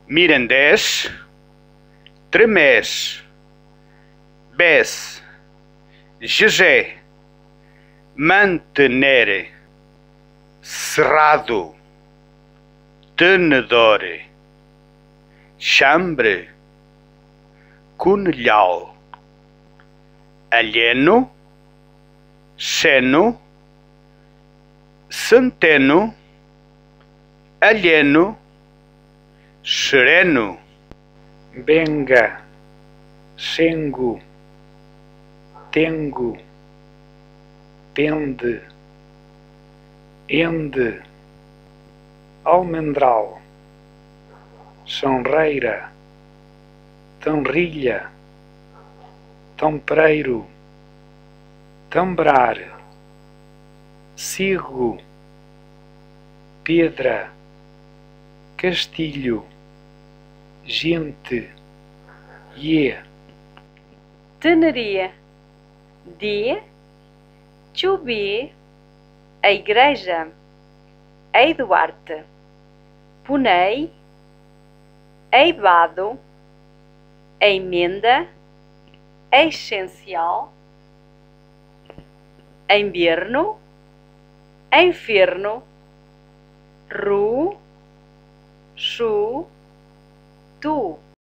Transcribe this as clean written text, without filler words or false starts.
Mirandês, Tremés, Bess, Gegé, Mantenere, Cerrado, Tenedor, Chambre, Conilhal, Alheno, Seno, Centeno, Alheno, Sereno, Benga, Sengo, Tengo, Pende, Ende, Almendral, Sonreira, Tanrilha, Tampreiro, Tambrar, Cirro, Pedra, Castilho, Gente, Tenaria, de, Chubi, a Igreja, Ei Duarte, Punei, Eibado, Emenda, Essencial, Inverno, Inferno, Ru, Chu, Tu.